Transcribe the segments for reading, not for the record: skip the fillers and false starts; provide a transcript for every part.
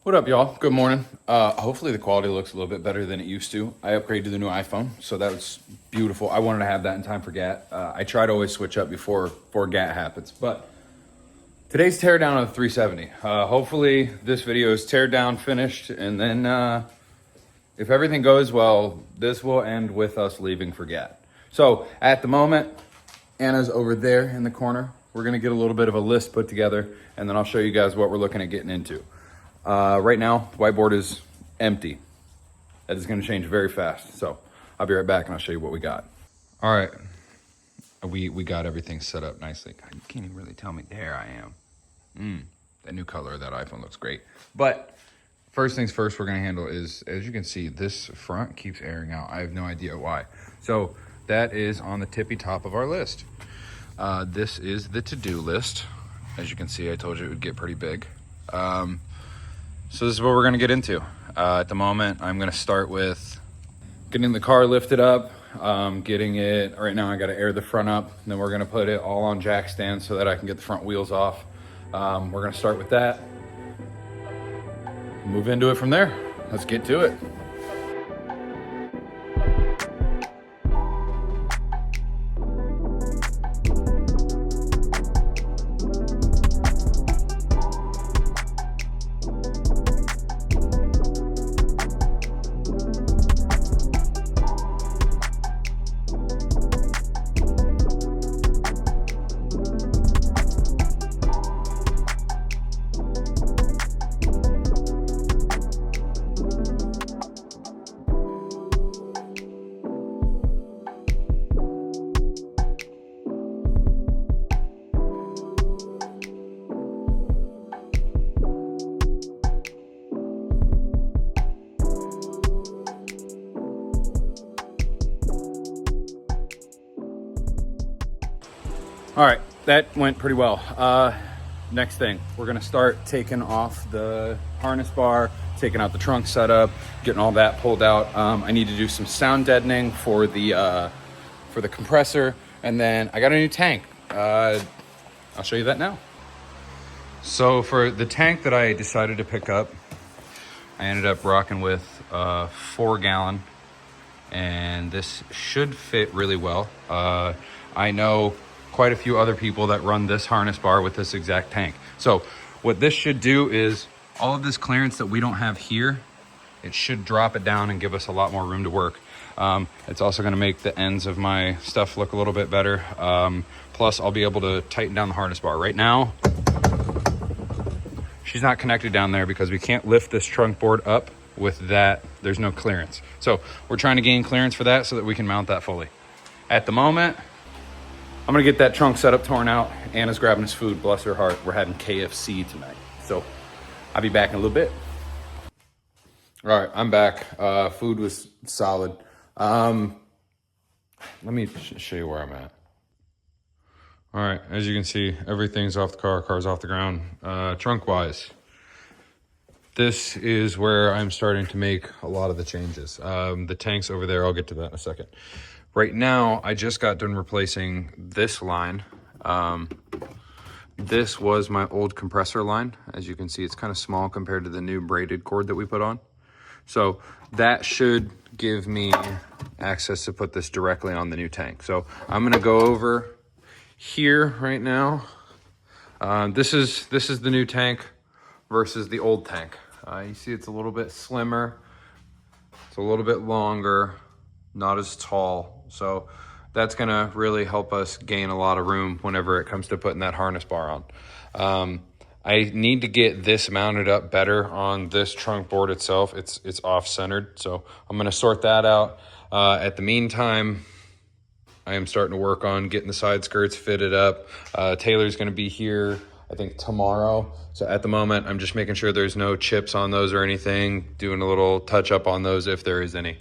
What up, y'all? Good morning. Hopefully the quality looks a little bit better than it used to. I upgraded to the new iPhone, so that was beautiful. I wanted to have that in time for GAT. I try to always switch up before GAT happens, but today's teardown of the 370. Hopefully this video is tear down finished, and then if everything goes well, this will end with us leaving for GAT. So at the moment, Anna's over there in the corner. We're gonna get a little bit of a list put together, and then I'll show you guys what we're looking at getting into. Right now, the whiteboard is empty. That is going to change very fast. So I'll be right back and I'll show you what we got. All right. We got everything set up nicely. God, you can't even really tell me. There I am. That new color of that iPhone looks great. But first things first we're going to handle is, as you can see, this front keeps airing out. I have no idea why. So that is on the tippy top of our list. This is the to-do list. As you can see, I told you it would get pretty big. So this is what we're gonna get into. At the moment, I'm gonna start with getting the car lifted up, getting it, right now I gotta air the front up, and then we're gonna put it all on jack stands so that I can get the front wheels off. We're gonna start with that, move into it from there. Let's get to it. All right, that went pretty well. Next thing, we're gonna start taking off the harness bar, taking out the trunk setup, getting all that pulled out. I need to do some sound deadening for the compressor, and then I got a new tank. I'll show you that now. So for the tank that I decided to pick up, I ended up rocking with 4 gallon, and this should fit really well. I know quite a few other people that run this harness bar with this exact tank. So what this should do is all of this clearance that we don't have here, it should drop it down and give us a lot more room to work. It's also gonna make the ends of my stuff look a little bit better. Plus I'll be able to tighten down the harness bar. Right now, she's not connected down there because we can't lift this trunk board up with that. There's no clearance. So we're trying to gain clearance for that so that we can mount that fully. At the moment, I'm gonna get that trunk setup torn out. Anna's grabbing us food, bless her heart. We're having KFC tonight. So I'll be back in a little bit. All right, I'm back. Food was solid. Let me show you where I'm at. All right, as you can see, everything's off the car, car's off the ground. Trunk-wise, this is where I'm starting to make a lot of the changes. The tank's over there, I'll get to that in a second. Right now, I just got done replacing this line. This was my old compressor line. As you can see, it's kind of small compared to the new braided cord that we put on. So that should give me access to put this directly on the new tank. So I'm gonna go over here right now. This is the new tank versus the old tank. You see it's a little bit slimmer. It's a little bit longer, not as tall. So that's gonna really help us gain a lot of room whenever it comes to putting that harness bar on. I need to get this mounted up better on this trunk board itself. It's off-centered, so I'm gonna sort that out. At the meantime, I am starting to work on getting the side skirts fitted up. Taylor's gonna be here, I think tomorrow. So at the moment, I'm just making sure there's no chips on those or anything, doing a little touch up on those if there is any.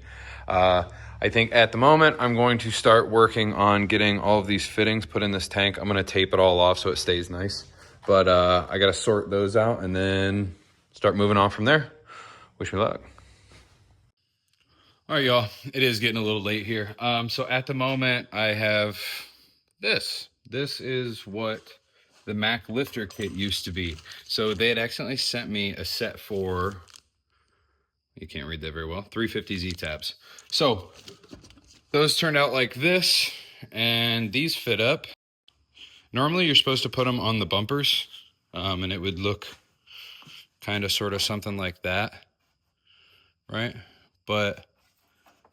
I think at the moment, I'm going to start working on getting all of these fittings put in this tank. I'm gonna tape it all off so it stays nice. But I gotta sort those out and then start moving on from there. Wish me luck. All right, y'all, it is getting a little late here. So at the moment, I have this. This is what the Mac lifter kit used to be. So they had accidentally sent me a set for, you can't read that very well, 350 Z tabs. So those turned out like this, and these fit up. Normally you're supposed to put them on the bumpers, and it would look kind of sort of something like that, right? But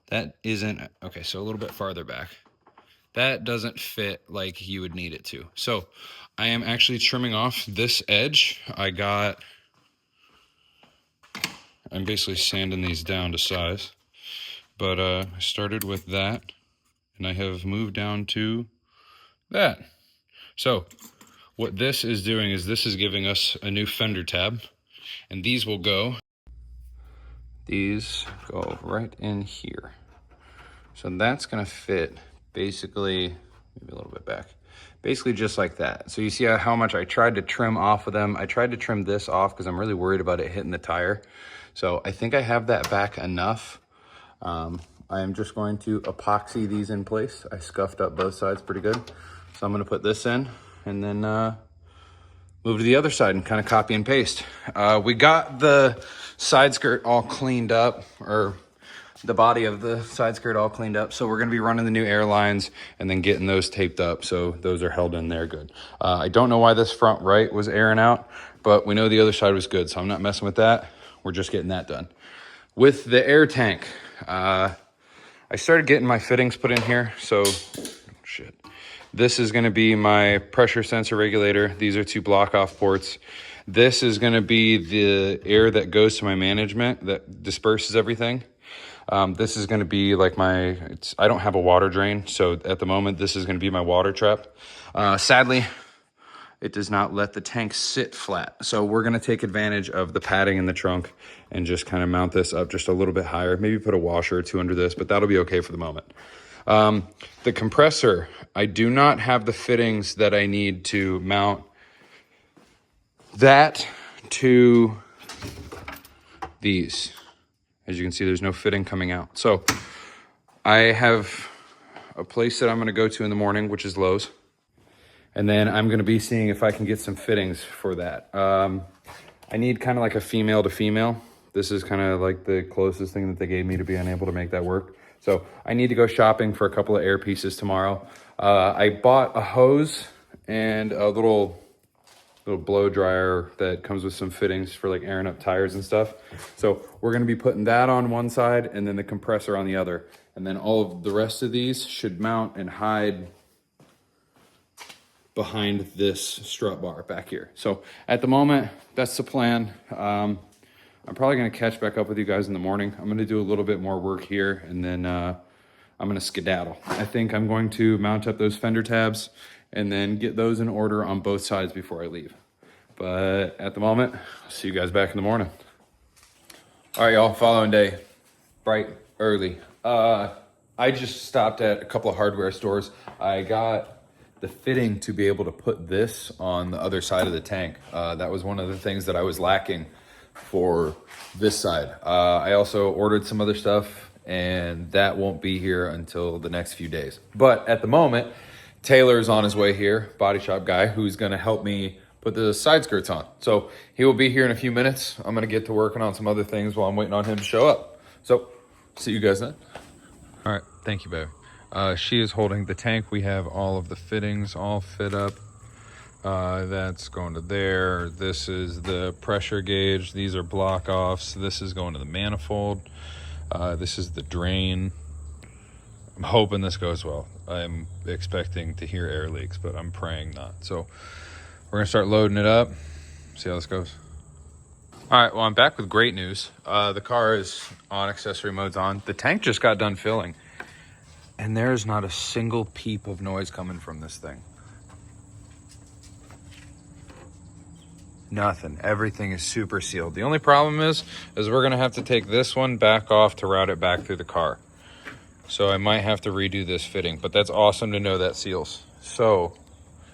that isn't, okay, so a little bit farther back. That doesn't fit like you would need it to. So I am actually trimming off this edge. I'm basically sanding these down to size. But I started with that, and I have moved down to that. So what this is doing is this is giving us a new fender tab, and these go right in here. So that's gonna fit basically, maybe a little bit back, basically just like that. So you see how much I tried to trim off of them. I tried to trim this off because I'm really worried about it hitting the tire. So I think I have that back enough. I am just going to epoxy these in place. I scuffed up both sides pretty good. So I'm gonna put this in and then move to the other side and kind of copy and paste. We got the side skirt all cleaned up, or the body of the side skirt all cleaned up. So we're gonna be running the new airlines and then getting those taped up. So those are held in there good. I don't know why this front right was airing out, but we know the other side was good. So I'm not messing with that. We're just getting that done. With the air tank, I started getting my fittings put in here. So, shit. This is gonna be my pressure sensor regulator. These are 2 block off ports. This is gonna be the air that goes to my management that disperses everything. This is gonna be like I don't have a water drain. So at the moment, this is gonna be my water trap. Sadly, it does not let the tank sit flat. So we're gonna take advantage of the padding in the trunk and just kind of mount this up just a little bit higher. Maybe put a washer or 2 under this, but that'll be okay for the moment. The compressor, I do not have the fittings that I need to mount that to these. As you can see, there's no fitting coming out. So I have a place that I'm gonna go to in the morning, which is Lowe's. And then I'm gonna be seeing if I can get some fittings for that. I need kind of like a female to female. This is kind of like the closest thing that they gave me to being able to make that work. So I need to go shopping for a couple of air pieces tomorrow. I bought a hose and a little blow dryer that comes with some fittings for like airing up tires and stuff. So we're gonna be putting that on one side and then the compressor on the other. And then all of the rest of these should mount and hide behind this strut bar back here. So at the moment, that's the plan. I'm probably gonna catch back up with you guys in the morning. I'm gonna do a little bit more work here and then I'm gonna skedaddle. I think I'm going to mount up those fender tabs and then get those in order on both sides before I leave. But at the moment, I'll see you guys back in the morning. All right, y'all, following day, bright, early. I just stopped at a couple of hardware stores. I got the fitting to be able to put this on the other side of the tank. That was one of the things that I was lacking for this side. I also ordered some other stuff and that won't be here until the next few days. But at the moment, Taylor's on his way here, body shop guy, who's gonna help me put the side skirts on. So he will be here in a few minutes. I'm gonna get to working on some other things while I'm waiting on him to show up. So see you guys then. All right, thank you, babe. She is holding the tank. We have all of the fittings all fit up. That's going to there. This is the pressure gauge. These are block offs. This is going to the manifold. This is the drain. I'm hoping this goes well. I'm expecting to hear air leaks, but I'm praying not. So we're gonna start loading it up, see how this goes. All right, well, I'm back with great news. The car is on, accessory mode's on. The tank just got done filling and there's not a single peep of noise coming from this thing. Nothing. Everything is super sealed. The only problem is we're gonna have to take this one back off to route it back through the car. So I might have to redo this fitting, but that's awesome to know that seals. So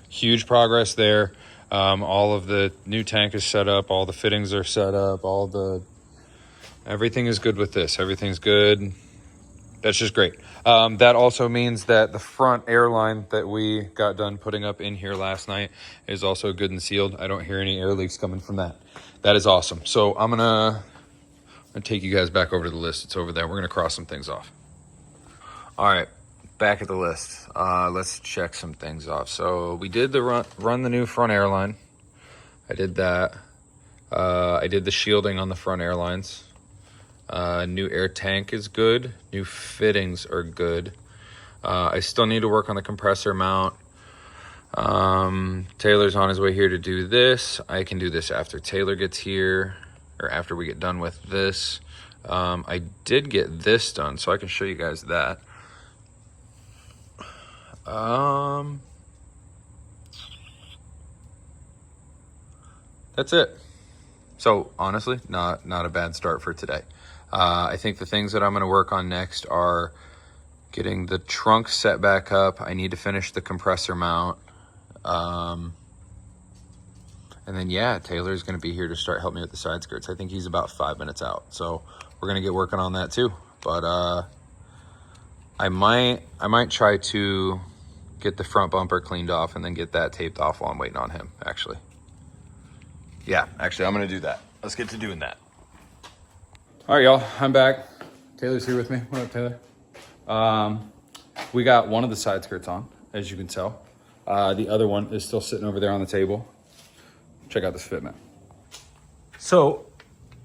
huge progress there. All of the new tank is set up. All the fittings are set up. Everything is good with this. Everything's good. That's just great. That also means that the front airline that we got done putting up in here last night is also good and sealed. I don't hear any air leaks coming from that. That is awesome. So I'm gonna take you guys back over to the list. It's over there. We're gonna cross some things off. All right, back at the list. Let's check some things off. So we did the run the new front airline. I did that. I did the shielding on the front airlines. New air tank is good. New fittings are good. I still need to work on the compressor mount. Taylor's on his way here to do this. I can do this after Taylor gets here, or after we get done with this. I did get this done, so I can show you guys that. That's it. So honestly, not a bad start for today. I think the things that I'm going to work on next are getting the trunk set back up. I need to finish the compressor mount. And then, yeah, Taylor's going to be here to start helping me with the side skirts. I think he's about 5 minutes out. So we're going to get working on that too. But I might try to get the front bumper cleaned off and then get that taped off while I'm waiting on him, actually. Yeah, actually, I'm going to do that. Let's get to doing that. All right, y'all, I'm back. Taylor's here with me. What up, Taylor? We got one of the side skirts on, as you can tell. The other one is still sitting over there on the table. Check out this fitment. So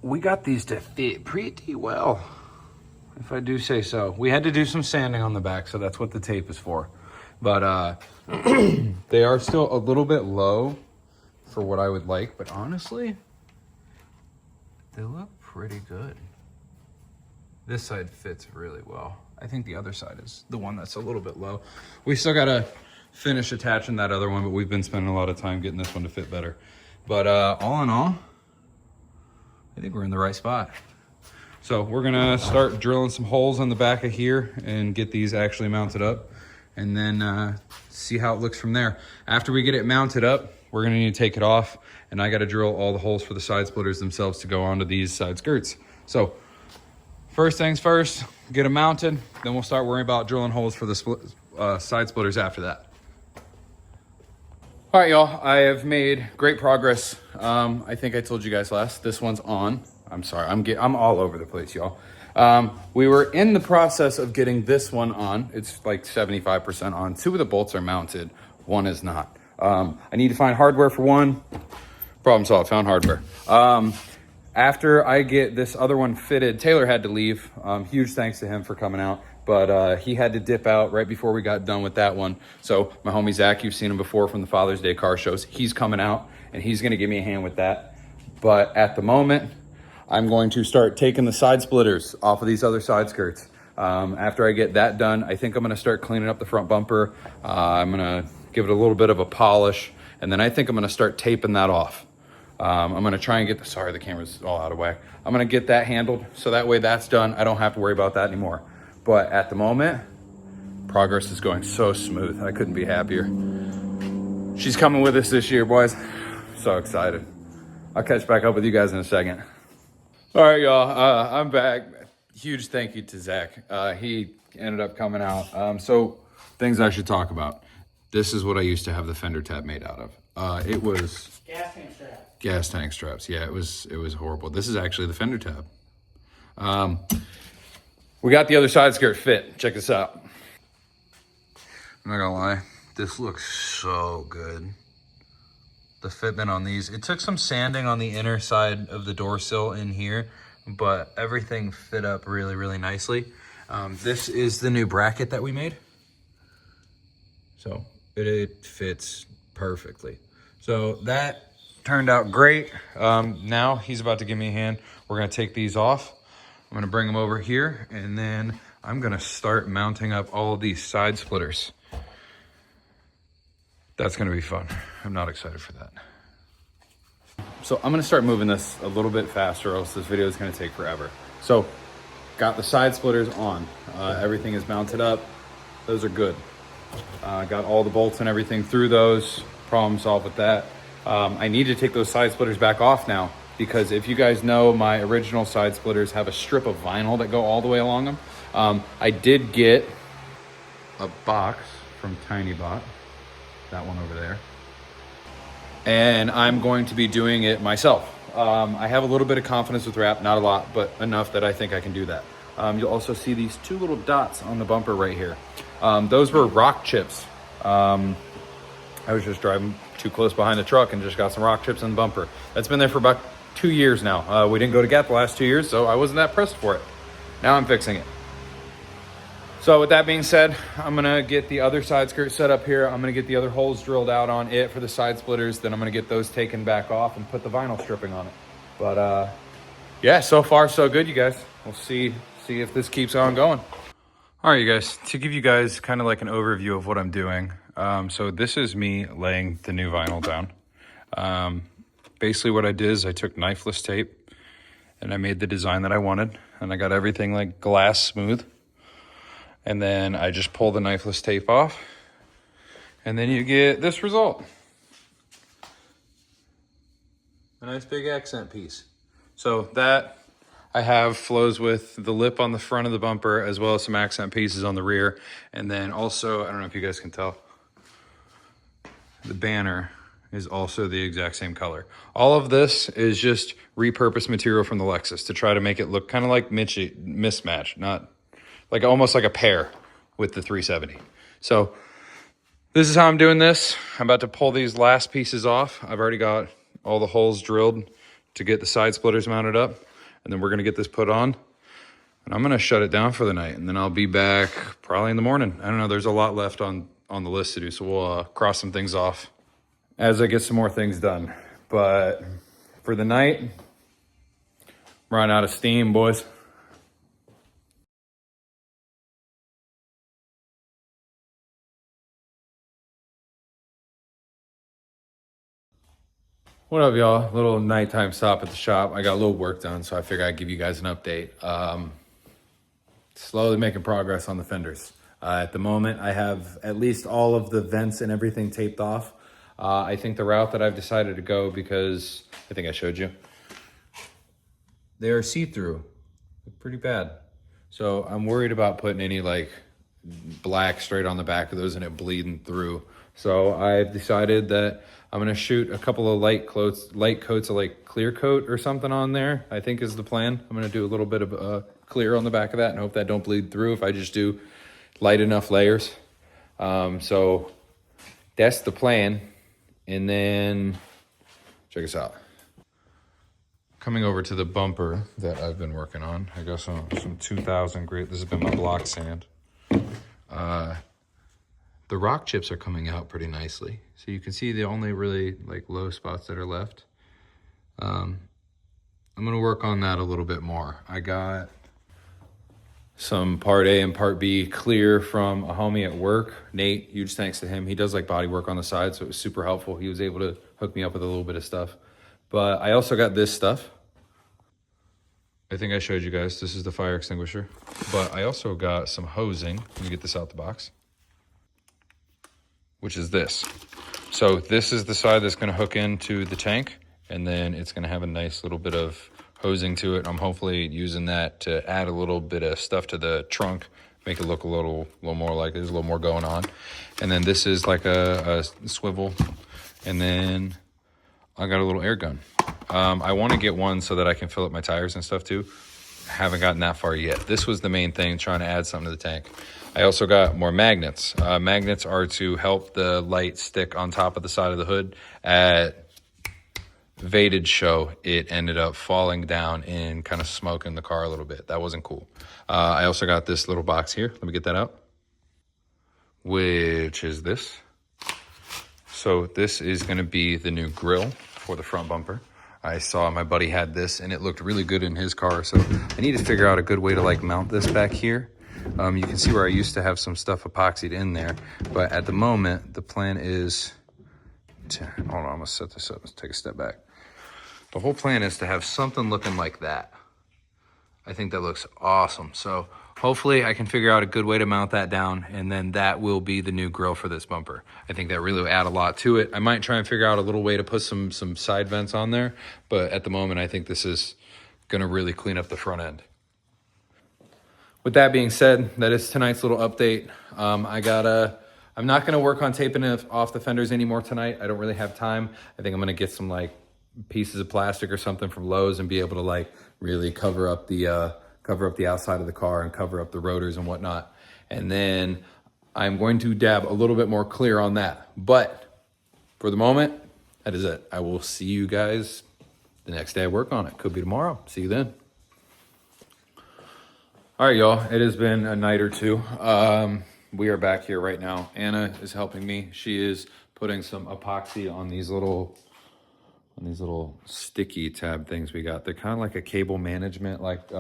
we got these to fit pretty well, if I do say so. We had to do some sanding on the back, so that's what the tape is for. But they are still a little bit low for what I would like, but honestly, they look pretty good. This side fits really well. I think the other side is the one that's a little bit low. We still gotta finish attaching that other one, but we've been spending a lot of time getting this one to fit better. But all in all, I think we're in the right spot. So we're gonna start drilling some holes on the back of here and get these actually mounted up, and then see how it looks from there. After we get it mounted up, we're gonna need to take it off, and I gotta drill all the holes for the side splitters themselves to go onto these side skirts. So first things first, get them mounted, then we'll start worrying about drilling holes for the side splitters after that. All right, y'all, I have made great progress. I think I told you guys last, this one's on. I'm sorry, I'm all over the place, y'all. We were in the process of getting this one on. It's like 75% on. 2 of the bolts are mounted, 1 is not. I need to find hardware for one. Problem solved, found hardware. After I get this other one fitted, Taylor had to leave. Huge thanks to him for coming out, but he had to dip out right before we got done with that one. So my homie Zach, you've seen him before from the Father's Day car shows. He's coming out and he's gonna give me a hand with that. But at the moment, I'm going to start taking the side splitters off of these other side skirts. After I get that done, I think I'm gonna start cleaning up the front bumper. I'm gonna give it a little bit of a polish, and then I think I'm gonna start taping that off. I'm gonna try and get sorry, the camera's all out of whack. I'm gonna get that handled, so that way that's done. I don't have to worry about that anymore. But at the moment, progress is going so smooth. I couldn't be happier. She's coming with us this year, boys. So excited. I'll catch back up with you guys in a second. All right, y'all, I'm back. Huge thank you to Zach. He ended up coming out. So things I should talk about. This is what I used to have the fender tab made out of. It was gas tank straps. Gas tank straps. Yeah, it was horrible. This is actually the fender tab. We got the other side skirt fit. Check this out. I'm not gonna lie, this looks so good. The fitment on these, it took some sanding on the inner side of the door sill in here, but everything fit up really, really nicely. This is the new bracket that we made. So it fits perfectly. So that turned out great. Now he's about to give me a hand. We're gonna take these off. I'm gonna bring them over here, and then I'm gonna start mounting up all of these side splitters. That's gonna be fun. I'm not excited for that. So I'm gonna start moving this a little bit faster, or else this video is gonna take forever. So got the side splitters on. Everything is mounted up. Those are good. Got all the bolts and everything through those. Problem solved with that. I need to take those side splitters back off now, because if you guys know, my original side splitters have a strip of vinyl that go all the way along them. I did get a box from TinyBot, that one over there, and I'm going to be doing it myself. I have a little bit of confidence with wrap, not a lot, but enough that I think I can do that. You'll also see these two little dots on the bumper right here. Those were rock chips. I was just driving too close behind the truck and just got some rock chips in the bumper. That's been there for about 2 years now. We didn't go to Gat the last 2 years, so I wasn't that pressed for it. Now I'm fixing it. So with that being said, I'm gonna get the other side skirt set up here. I'm gonna get the other holes drilled out on it for the side splitters. Then I'm gonna get those taken back off and put the vinyl stripping on it. But yeah, so far so good, you guys. We'll see if this keeps on going. All right, you guys, to give you guys kind of like an overview of what I'm doing. So this is me laying the new vinyl down. Basically what I did is I took knifeless tape and I made the design that I wanted, and I got everything like glass smooth. And then I just pull the knifeless tape off, and then you get this result. A nice big accent piece. So that I have flows with the lip on the front of the bumper, as well as some accent pieces on the rear. And then also, I don't know if you guys can tell, the banner is also the exact same color. All of this is just repurposed material from the Lexus to try to make it look kind of like mismatch, not like almost like a pair with the 370. So this is how I'm doing this. I'm about to pull these last pieces off. I've already got all the holes drilled to get the side splitters mounted up. And then we're gonna get this put on. And I'm gonna shut it down for the night. And then I'll be back probably in the morning. I don't know, there's a lot left on the list to do. So we'll cross some things off as I get some more things done. But for the night, I'm running out of steam, boys. What up, y'all? Little nighttime stop at the shop. I got a little work done, so I figured I'd give you guys an update. Slowly making progress on the fenders. At the moment, I have at least all of the vents and everything taped off. I think the route that I've decided to go, because I think I showed you, they are see-through. They're pretty bad. So I'm worried about putting any like black straight on the back of those and it bleeding through. So I've decided that I'm gonna shoot a couple of light coats of like clear coat or something on there, I think is the plan. I'm gonna do a little bit of clear on the back of that and hope that don't bleed through if I just do light enough layers. So that's the plan. And then check this out. Coming over to the bumper that I've been working on. I got some 2000 grit. This has been my block sand. The rock chips are coming out pretty nicely. So you can see the only really like low spots that are left. I'm gonna work on that a little bit more. I got some part A and part B clear from a homie at work, Nate. Huge thanks to him. He does like body work on the side, so it was super helpful. He was able to hook me up with a little bit of stuff. But I also got this stuff. I think I showed you guys, this is the fire extinguisher. But I also got some hosing. Let me get this out the box. Which is this. So this is the side that's gonna hook into the tank, and then it's gonna have a nice little bit of hosing to it. I'm hopefully using that to add a little bit of stuff to the trunk, make it look a little more like there's a little more going on. And then this is like a swivel. And then I got a little air gun. I wanna get one so that I can fill up my tires and stuff too. I haven't gotten that far yet. This was the main thing, trying to add something to the tank. I also got more magnets. Magnets are to help the light stick on top of the side of the hood. At Vated show, it ended up falling down and kind of smoking the car a little bit. That wasn't cool. I also got this little box here. Let me get that out. Which is this. So this is gonna be the new grill for the front bumper. I saw my buddy had this and it looked really good in his car. So I need to figure out a good way to like mount this back here. You can see where I used to have some stuff epoxied in there, but at the moment, the plan is to, hold on, I'm gonna set this up, let's take a step back. The whole plan is to have something looking like that. I think that looks awesome. So hopefully I can figure out a good way to mount that down, and then that will be the new grill for this bumper. I think that really will add a lot to it. I might try and figure out a little way to put some side vents on there, but at the moment, I think this is gonna really clean up the front end. with that being said, that is tonight's little update. I'm not gonna work on taping it off the fenders anymore tonight. I don't really have time. I think I'm gonna get some like pieces of plastic or something from Lowe's and be able to like really cover up the outside of the car and cover up the rotors and whatnot. And then I'm going to dab a little bit more clear on that. But for the moment, that is it. I will see you guys the next day I work on it. Could be tomorrow. See you then. All right, y'all. It has been a night or two. We are back here right now. Anna is helping me. She is putting some epoxy on these little sticky tab things we got. They're kind of like a cable management, like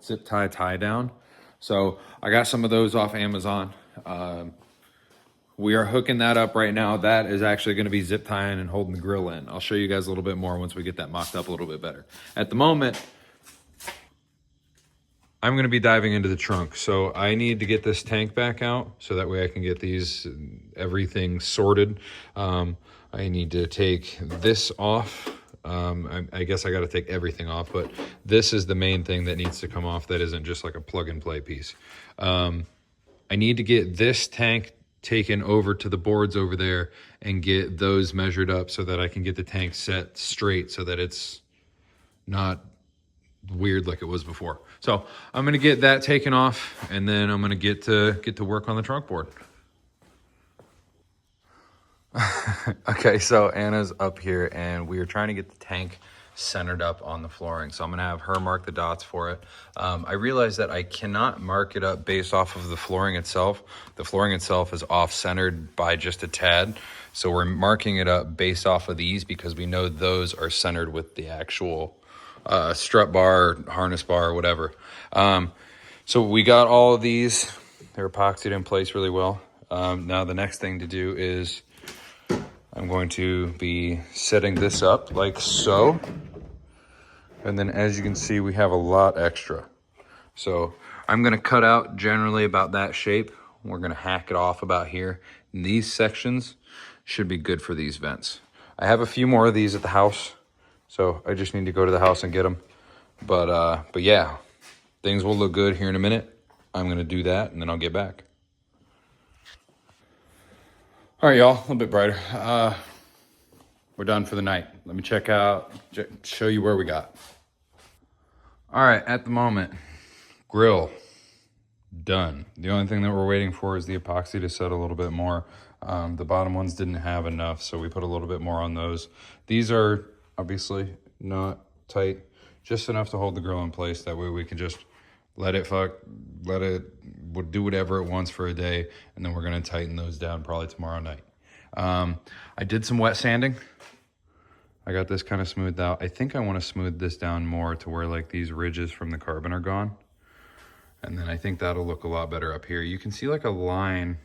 zip tie down. So I got some of those off Amazon. We are hooking that up right now. That is actually going to be zip tying and holding the grill in. I'll show you guys a little bit more once we get that mocked up a little bit better. At the moment, I'm going to be diving into the trunk. So I need to get this tank back out so that way I can get everything sorted. I need to take this off. I guess I got to take everything off, but this is the main thing that needs to come off. That isn't just like a plug and play piece. I need to get this tank taken over to the boards over there and get those measured up so that I can get the tank set straight so that it's not weird like it was before. So I'm going to get that taken off and then I'm going to get to work on the trunk board. Okay, so Anna's up here and we are trying to get the tank centered up on the flooring. So I'm going to have her mark the dots for it. I realized that I cannot mark it up based off of the flooring itself. The flooring itself is off-centered by just a tad. So we're marking it up based off of these because we know those are centered with the actual strut bar, harness bar, or whatever. So we got all of these. They're epoxied in place really well. Now the next thing to do is I'm going to be setting this up like so. And then as you can see, we have a lot extra. So I'm gonna cut out generally about that shape. We're gonna hack it off about here. And these sections should be good for these vents. I have a few more of these at the house, so I just need to go to the house and get them. But yeah, things will look good here in a minute. I'm gonna do that and then I'll get back. All right, y'all, a little bit brighter. We're done for the night. Let me show you where we got. All right, at the moment, grill, done. The only thing that we're waiting for is the epoxy to set a little bit more. The bottom ones didn't have enough, so we put a little bit more on those. These are obviously not tight, just enough to hold the grill in place. That way we can just let it do whatever it wants for a day, and then we're gonna tighten those down probably tomorrow night. I did some wet sanding. I got this kind of smoothed out. I think I want to smooth this down more to where like these ridges from the carbon are gone. And then I think that'll look a lot better up here. You can see like a line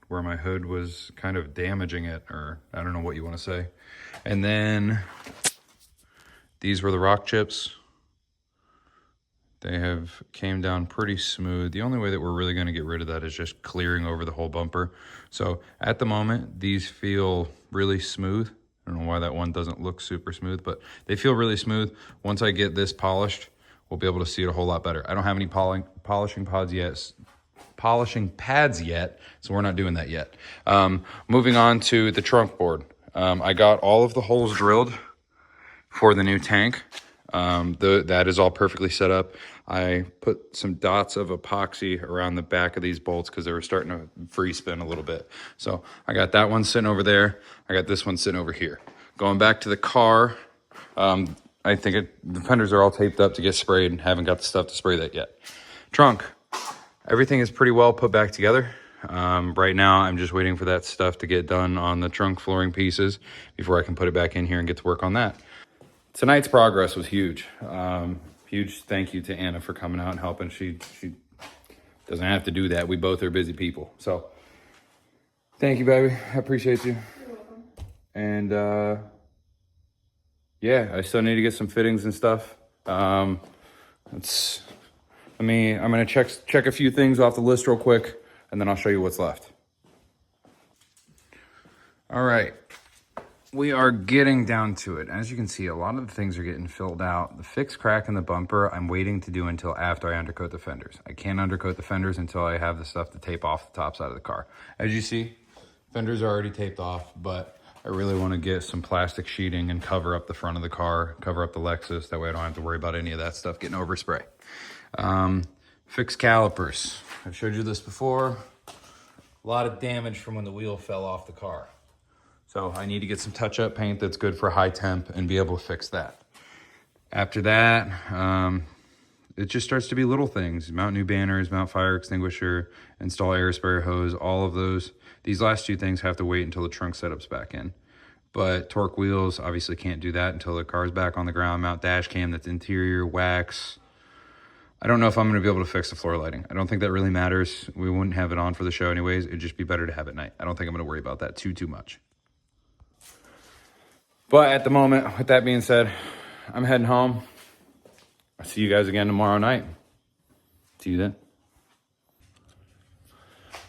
where my hood was kind of damaging it, or I don't know what you want to say. And then these were the rock chips. They have came down pretty smooth. The only way that we're really going to get rid of that is just clearing over the whole bumper. So at the moment, these feel really smooth. I don't know why that one doesn't look super smooth, but they feel really smooth. Once I get this polished, we'll be able to see it a whole lot better. I don't have any polishing pads yet, so we're not doing that yet. Moving on to the trunk board. I got all of the holes drilled for the new tank. That is all perfectly set up. I put some dots of epoxy around the back of these bolts because they were starting to free spin a little bit. So I got that one sitting over there. I got this one sitting over here. Going back to the car, I think the fenders are all taped up to get sprayed and haven't got the stuff to spray that yet. Trunk, everything is pretty well put back together. Right now, I'm just waiting for that stuff to get done on the trunk flooring pieces before I can put it back in here and get to work on that. Tonight's progress was huge. Huge thank you to Anna for coming out and helping. She doesn't have to do that. We both are busy people. So thank you, baby. I appreciate you. You're welcome. And yeah, I still need to get some fittings and stuff. I'm gonna check a few things off the list real quick, and then I'll show you what's left. All right. we are getting down to it. As you can see, a lot of the things are getting filled out. The fixed crack in the bumper, I'm waiting to do until after I undercoat the fenders. I can't undercoat the fenders until I have the stuff to tape off the top side of the car. As you see, fenders are already taped off, but I really want to get some plastic sheeting and cover up the front of the car, cover up the Lexus. That way I don't have to worry about any of that stuff getting overspray. Fixed calipers. I've showed you this before. A lot of damage from when the wheel fell off the car. So I need to get some touch-up paint that's good for high temp and be able to fix that. After that, it just starts to be little things. Mount new banners, mount fire extinguisher, install air sprayer hose, all of those. These last two things have to wait until the trunk setup's back in. But torque wheels, obviously can't do that until the car's back on the ground. Mount dash cam that's interior, wax. I don't know if I'm gonna be able to fix the floor lighting. I don't think that really matters. We wouldn't have it on for the show anyways. It'd just be better to have it at night. I don't think I'm gonna worry about that too much. But at the moment, with that being said, I'm heading home. I'll see you guys again tomorrow night. See you then.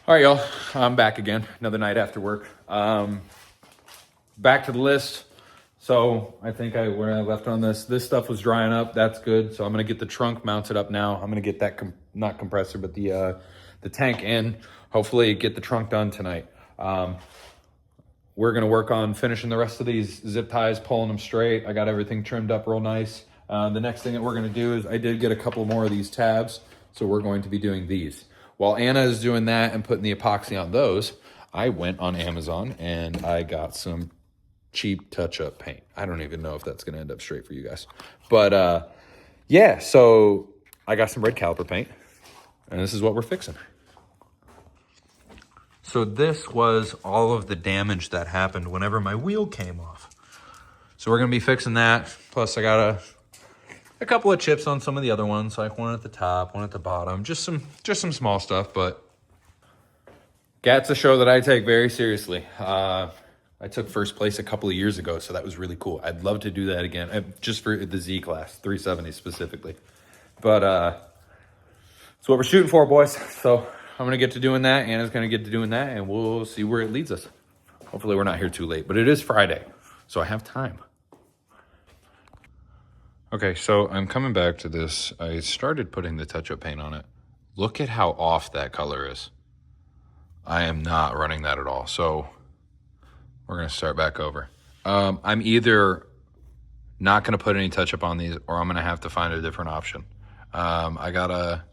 All right, y'all, I'm back again. Another night after work. Back to the list. So I think where I left on this stuff was drying up. That's good. So I'm gonna get the trunk mounted up now. I'm gonna get that, not compressor, but the tank in. Hopefully get the trunk done tonight. We're gonna work on finishing the rest of these zip ties, pulling them straight. I got everything trimmed up real nice. The next thing that we're gonna do is I did get a couple more of these tabs, so we're going to be doing these. While Anna is doing that and putting the epoxy on those, I went on Amazon and I got some cheap touch-up paint. I don't even know if that's gonna end up straight for you guys. But yeah, so I got some red caliper paint and this is what we're fixing. So this was all of the damage that happened whenever my wheel came off. So we're gonna be fixing that. Plus I got a couple of chips on some of the other ones, like one at the top, one at the bottom, just some small stuff, but Gat's a show that I take very seriously. I took first place a couple of years ago, so that was really cool. I'd love to do that again, just for the Z class, 370 specifically. But that's what we're shooting for, boys. So I'm gonna get to doing that, Anna's gonna get to doing that, and we'll see where it leads us. Hopefully we're not here too late, but it is Friday, so I have time. Okay, so I'm coming back to this. I started putting the touch-up paint on it. Look at how off that color is. I am not running that at all, so we're gonna start back over. I'm either not gonna put any touch-up on these or I'm gonna have to find a different option. I got a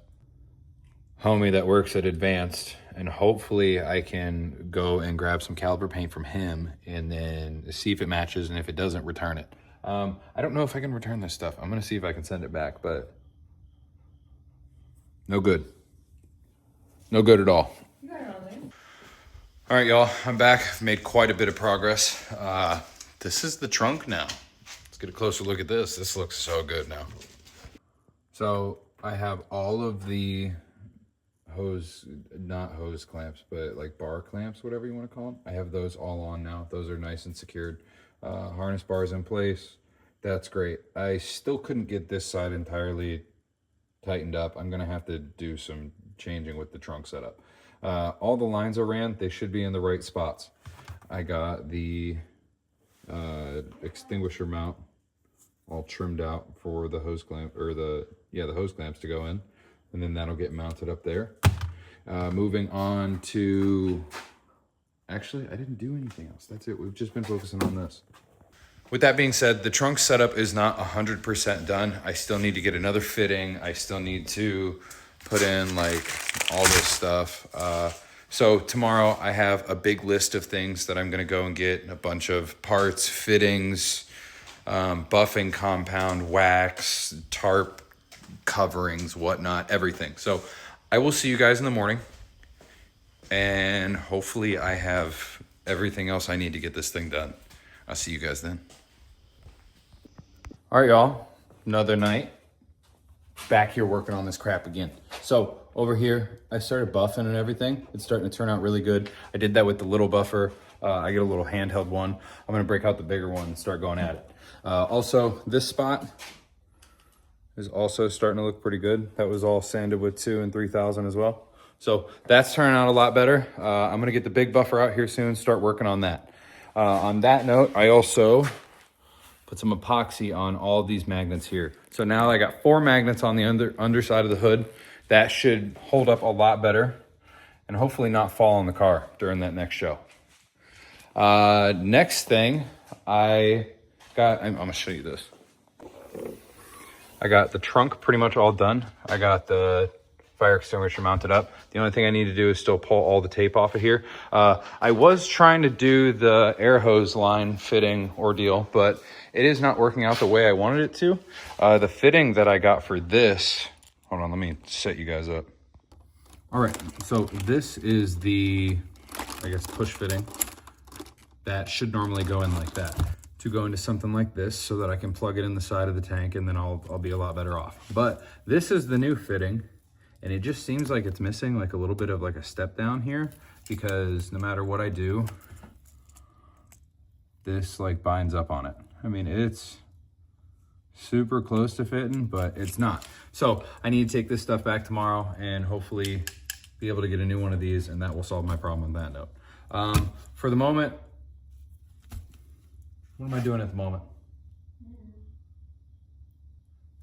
homie that works at Advanced, and hopefully I can go and grab some caliper paint from him and then see if it matches, and if it doesn't, return it. I don't know if I can return this stuff. I'm gonna see if I can send it back, but no good. No good at all. All right, y'all, I'm back. I've made quite a bit of progress. This is the trunk now. Let's get a closer look at this. This looks so good now. So I have all of the not hose clamps, but like bar clamps, whatever you want to call them. I have those all on now. Those are nice and secured. Harness bars in place. That's great. I still couldn't get this side entirely tightened up. I'm gonna have to do some changing with the trunk setup. All the lines I ran, they should be in the right spots. I got the extinguisher mount all trimmed out for the hose clamp, or the hose clamps to go in, and then that'll get mounted up there. Moving on to, actually, I didn't do anything else. That's it. We've just been focusing on this. With that being said, the trunk setup is not 100% done. I still need to get another fitting. I still need to put in like all this stuff. So tomorrow I have a big list of things that I'm gonna go and get, a bunch of parts, fittings, buffing compound, wax, tarp, coverings, whatnot, everything. So I will see you guys in the morning, and hopefully I have everything else I need to get this thing done. I'll see you guys then. All right, y'all, another night. Back here working on this crap again. So over here, I started buffing and everything. It's starting to turn out really good. I did that with the little buffer. I get a little handheld one. I'm gonna break out the bigger one and start going at it. Also, this spot is also starting to look pretty good. That was all sanded with 2 and 3000 as well. So that's turning out a lot better. I'm gonna get the big buffer out here soon, start working on that. On that note, I also put some epoxy on all these magnets here. So now I got 4 magnets on the underside of the hood. That should hold up a lot better and hopefully not fall on the car during that next show. Next thing I'm gonna show you this. I got the trunk pretty much all done. I got the fire extinguisher mounted up. The only thing I need to do is still pull all the tape off of here. I was trying to do the air hose line fitting ordeal, but it is not working out the way I wanted it to. The fitting that I got for this, hold on, let me set you guys up. All right, so this is the, I guess, push fitting. That should normally go in like that. To go into something like this so that I can plug it in the side of the tank and then I'll be a lot better off. But this is the new fitting and it just seems like it's missing like a little bit of like a step down here because no matter what I do, this like binds up on it. I mean, it's super close to fitting, but it's not. So I need to take this stuff back tomorrow and hopefully be able to get a new one of these and that will solve my problem on that note. For the moment, what am I doing at the moment? I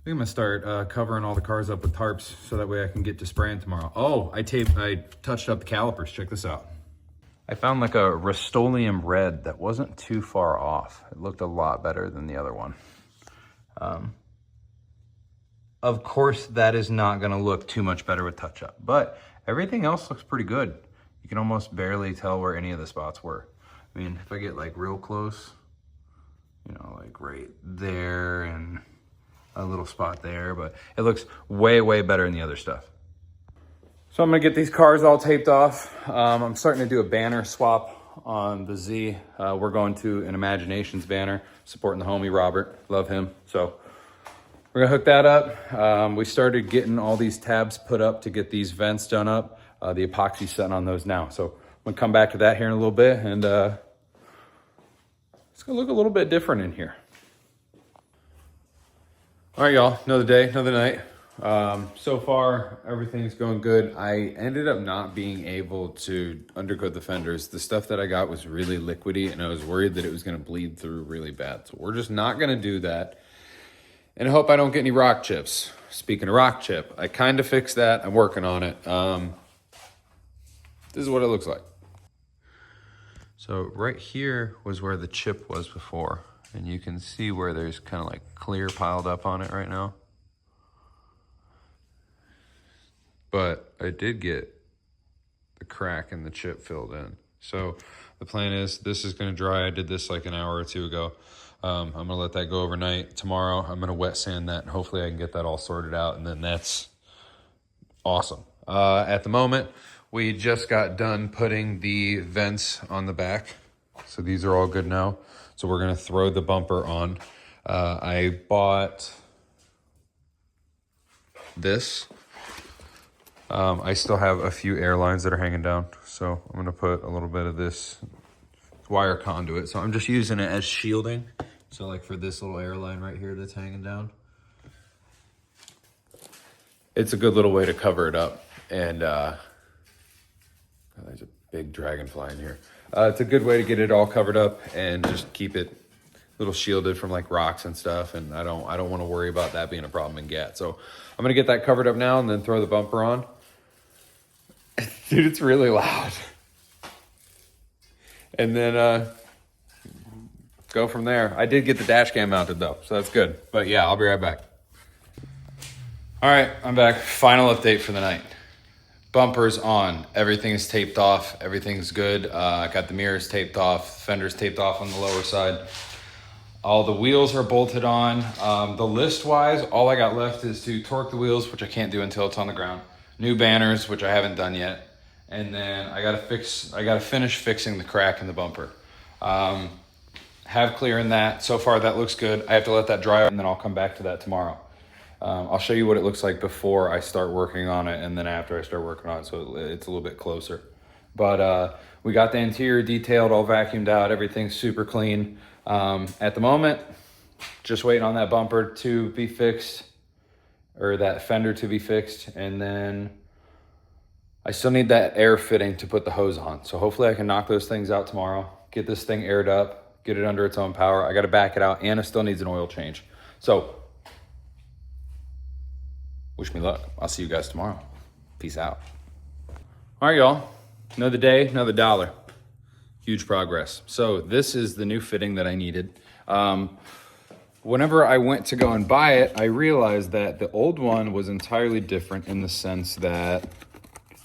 think I'm gonna start covering all the cars up with tarps so that way I can get to spraying tomorrow. Oh, I touched up the calipers. Check this out. I found like a Rust-Oleum red that wasn't too far off. It looked a lot better than the other one. Of course, that is not gonna look too much better with touch up, but everything else looks pretty good. You can almost barely tell where any of the spots were. I mean, if I get like real close, you know, like right there and a little spot there, but it looks way, way better than the other stuff. So I'm gonna get these cars all taped off. I'm starting to do a banner swap on the Z. We're going to an Imaginations banner, supporting the homie Robert, love him. So we're gonna hook that up. We started getting all these tabs put up to get these vents done up. The epoxy setting on those now. So I'm gonna come back to that here in a little bit and it's gonna look a little bit different in here. All right, y'all, another day, another night. So far, everything's going good. I ended up not being able to undercoat the fenders. The stuff that I got was really liquidy and I was worried that it was gonna bleed through really bad. So we're just not gonna do that. And I hope I don't get any rock chips. Speaking of rock chip, I kind of fixed that. I'm working on it. This is what it looks like. So right here was where the chip was before. And you can see where there's kind of like clear piled up on it right now. But I did get the crack and the chip filled in. So the plan is this is gonna dry. I did this like an hour or two ago. I'm gonna let that go overnight. Tomorrow I'm gonna wet sand that and hopefully I can get that all sorted out and then that's awesome. At the moment, we just got done putting the vents on the back. So these are all good now. So we're gonna throw the bumper on. I bought this. I still have a few air lines that are hanging down. So I'm gonna put a little bit of this wire conduit. So I'm just using it as shielding. So like for this little air line right here that's hanging down. It's a good little way to cover it up. And there's a big dragonfly in here. It's a good way to get it all covered up and just keep it a little shielded from like rocks and stuff. And I don't want to worry about that being a problem in Gat. So I'm gonna get that covered up now and then throw the bumper on. Dude, it's really loud. And then go from there. I did get the dash cam mounted though, so that's good. But yeah, I'll be right back. All right, I'm back. Final update for the night. Bumper's on. Everything is taped off. Everything's good. I got the mirrors taped off. Fenders taped off on the lower side. All the wheels are bolted on. The list-wise, all I got left is to torque the wheels, which I can't do until it's on the ground. New banners, which I haven't done yet. And then I gotta finish fixing the crack in the bumper. Have clear in that. So far, that looks good. I have to let that dry and then I'll come back to that tomorrow. I'll show you what it looks like before I start working on it and then after I start working on it, so it's a little bit closer. But we got the interior detailed, all vacuumed out, everything's super clean. At the moment, just waiting on that bumper to be fixed, or that fender to be fixed, and then I still need that air fitting to put the hose on. So hopefully I can knock those things out tomorrow. get this thing aired up, get it under its own power. I got to back it out. Anna still needs an oil change. So wish me luck. I'll see you guys tomorrow. Peace out. All right, y'all. Another day, another dollar. Huge progress. So this is the new fitting that I needed. Whenever I went to go and buy it, I realized that the old one was entirely different in the sense that,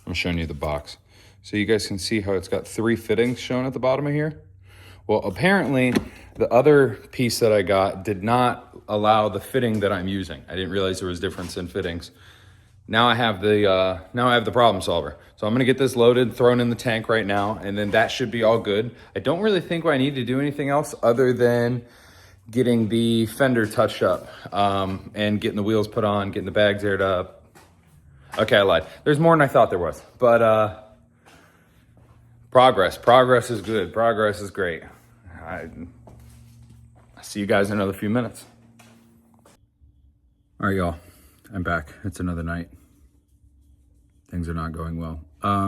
I'm showing you the box. So you guys can see how it's got 3 fittings shown at the bottom of here. Well, apparently the other piece that I got did not allow the fitting that I'm using. I didn't realize there was difference in fittings. Now I have the problem solver. So I'm gonna get this loaded, thrown in the tank right now, and then that should be all good. I don't really think I need to do anything else other than getting the fender touched up and getting the wheels put on, getting the bags aired up. Okay, I lied. There's more than I thought there was, but progress is good. Progress is great. I'll see you guys in another few minutes. All right, y'all, I'm back. It's another night. Things are not going well.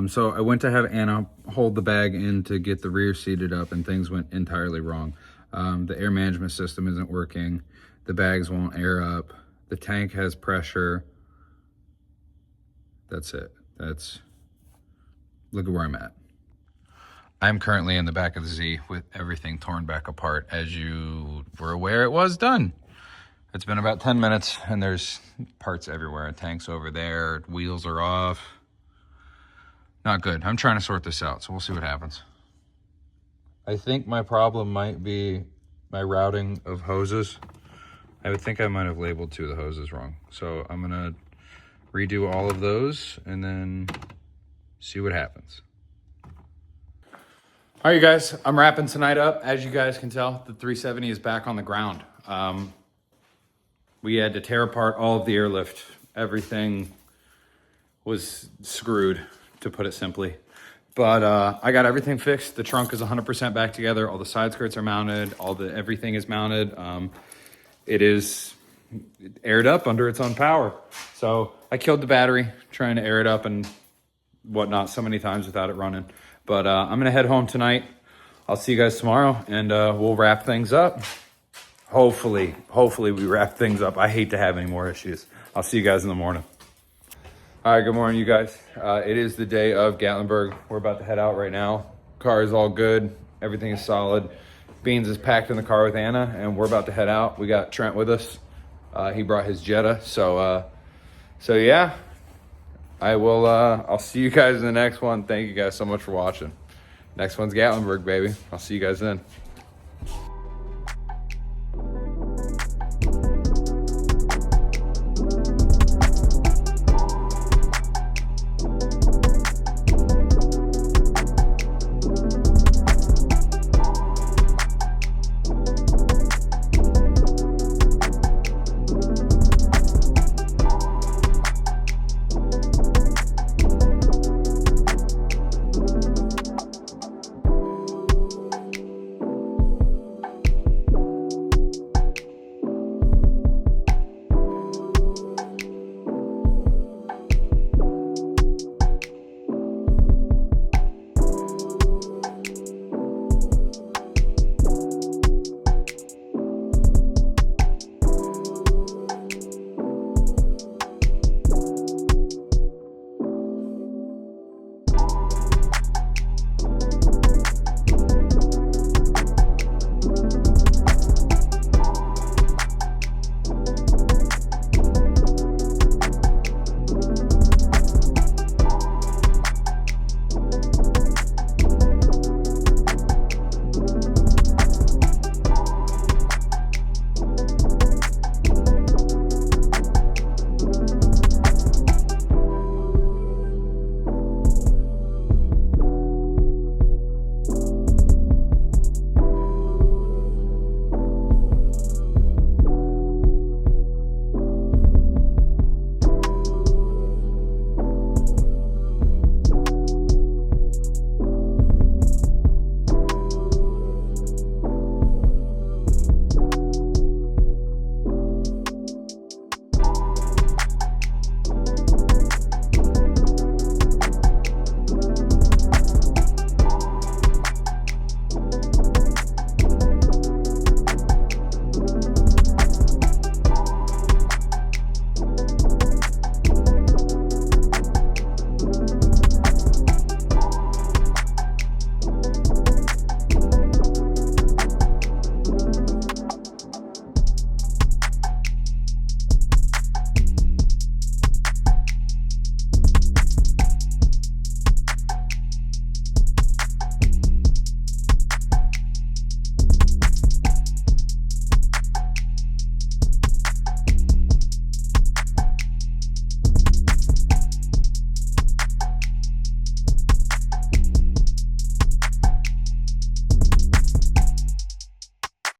So I went to have Anna hold the bag in to get the rear seated up, and things went entirely wrong. The air management system isn't working. The bags won't air up. The tank has pressure. That's it. Look at where I'm at. I'm currently in the back of the Z with everything torn back apart. As you were aware, it was done. It's been about 10 minutes and there's parts everywhere. Tank's over there, wheels are off. Not good. I'm trying to sort this out, so we'll see what happens. I think my problem might be my routing of hoses. I would think I might have labeled 2 of the hoses wrong. So I'm gonna redo all of those and then see what happens. All right, you guys, I'm wrapping tonight up. As you guys can tell, the 370 is back on the ground. We had to tear apart all of the airlift. Everything was screwed, to put it simply. But I got everything fixed. The trunk is 100% back together. All the side skirts are mounted. Everything is mounted. It is aired up under its own power. So I killed the battery trying to air it up and whatnot so many times without it running. But I'm gonna head home tonight. I'll see you guys tomorrow and we'll wrap things up. Hopefully we wrap things up. I hate to have any more issues. I'll see you guys in the morning. All right, good morning, you guys. It is the day of Gatlinburg. We're about to head out right now. Car is all good. Everything is solid. Beans is packed in the car with Anna, and we're about to head out. We got Trent with us. He brought his Jetta. So yeah, I'll see you guys in the next one. Thank you guys so much for watching. Next one's Gatlinburg, baby. I'll see you guys then.